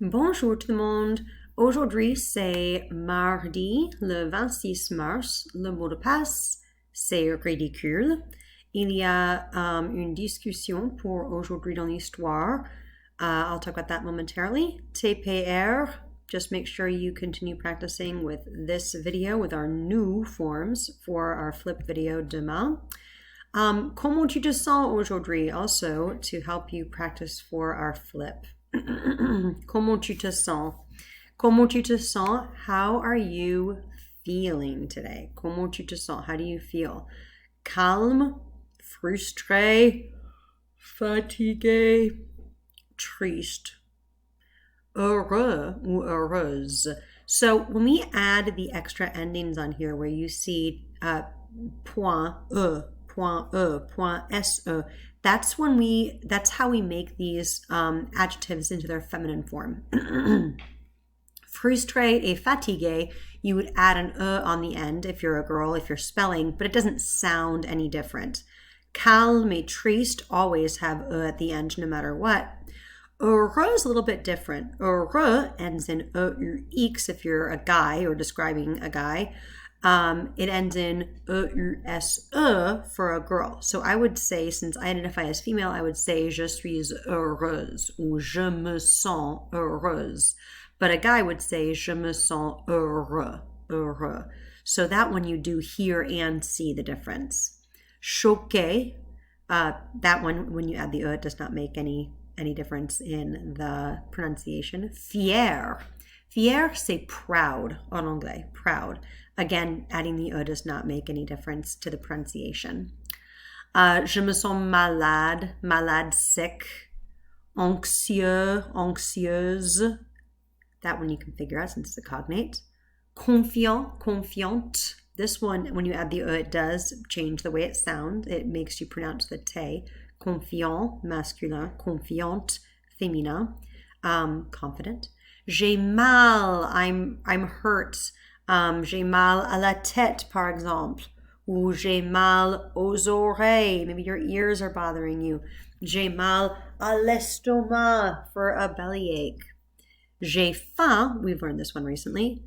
Bonjour tout le monde. Aujourd'hui, c'est mardi, le 26 mars. Le mot de passe, c'est ridicule. Il y a une discussion pour aujourd'hui dans l'histoire. I'll talk about that momentarily. TPR, just make sure you continue practicing with this video, with our new forms for our flip video demain. Comment tu te sens aujourd'hui? Also, to help you practice for our flip. Comment tu te sens? Comment tu te sens? How are you feeling today? Comment tu te sens? How do you feel? Calme, frustré, fatigué, triste, heureux ou heureuse. So when we add the extra endings on here where you see point e, point se, that's how we make these adjectives into their feminine form. Frustré et fatigué, you would add an e on the end if you're a girl, if you're spelling, but it doesn't sound any different. Calme et triste always have e at the end no matter what. Heureux is a little bit different. Heureux ends in e-ux if you're a guy or describing a guy. It ends in euse for a girl. So I would say, since I identify as female, I would say je suis heureuse ou je me sens heureuse. But a guy would say je me sens heureux, heureux. So that one you do hear and see the difference. Choqué, that one, when you add the it does not make any difference in the pronunciation. Fier. Fier, say proud en anglais, proud. Again, adding the e does not make any difference to the pronunciation. Je me sens malade, malade, sick. Anxieux, anxieuse. That one you can figure out since it's a cognate. Confiant, confiante. This one, when you add the e, it does change the way it sounds. It makes you pronounce the te. Confiant, masculin. Confiante, féminin. Confident. J'ai mal, I'm hurt. J'ai mal à la tête, par exemple. Ou j'ai mal aux oreilles. Maybe your ears are bothering you. J'ai mal à l'estomac for a bellyache. J'ai faim, we've learned this one recently.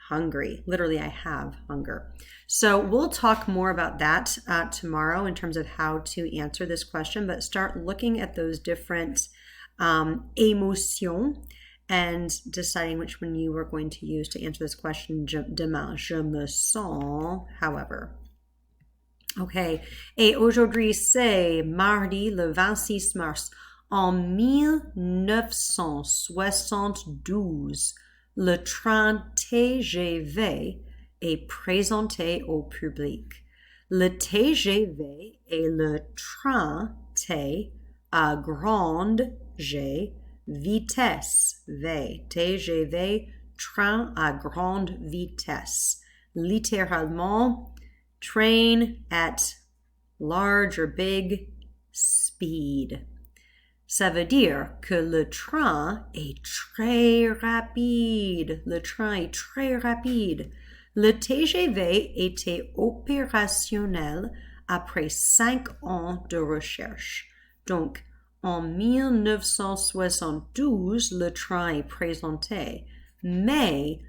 Hungry. Literally, I have hunger. So we'll talk more about that tomorrow in terms of how to answer this question, but start looking at those different émotions and deciding which one you are going to use to answer this question demain. Je me sens, however. Okay. Et aujourd'hui, c'est mardi le 26 mars. En 1972, le train TGV est présenté au public. Le TGV est le train T à grande G vitesse V. TGV, train à grande vitesse. Littéralement, train at large or big speed. Ça veut dire que le train est très rapide. Le train est très rapide. Le TGV était opérationnel après 5 ans de recherche. Donc, en 1972, le train est présenté, mais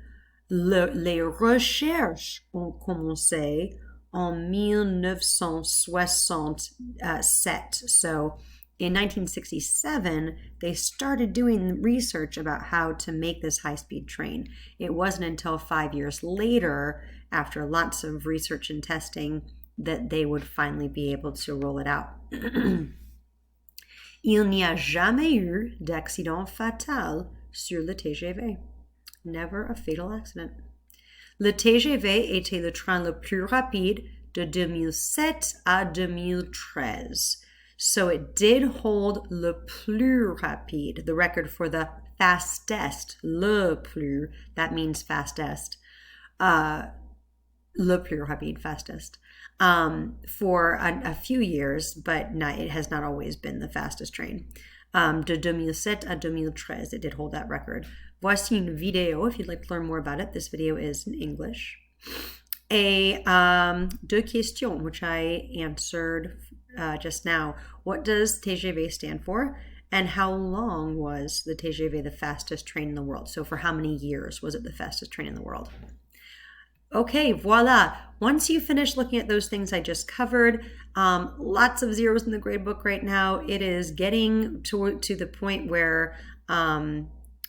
les recherches ont commencé en 1967. So, in 1967, they started doing research about how to make this high-speed train. It wasn't until 5 years later, after lots of research and testing, that they would finally be able to roll it out. Il n'y a jamais eu d'accident fatal sur le TGV. Never a fatal accident. Le TGV était le train le plus rapide de 2007 à 2013. So it did hold le plus rapide, the record for the fastest, le plus, that means fastest, le plus rapide, fastest, for a few years, but it has not always been the fastest train. De 2007 à 2013, it did hold that record. Voici une vidéo, if you'd like to learn more about it. This video is in English. Deux questions, which I answered just now. What does TGV stand for? And how long was the TGV the fastest train in the world? So for how many years was it the fastest train in the world? Okay, voila. Once you finish looking at those things I just covered, lots of zeros in the grade book right now. It is getting to the point where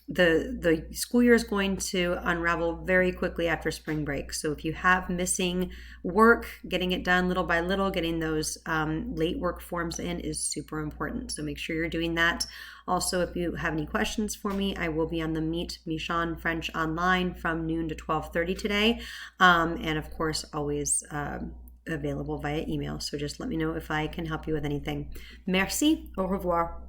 the school year is going to unravel very quickly after spring break. So if you have missing work, getting it done little by little, getting those late work forms in is super important. So make sure you're doing that. Also, if you have any questions for me, I will be on the Meet Michon French online from noon to 12:30 today. And of course, always available via email. So just let me know if I can help you with anything. Merci. Au revoir.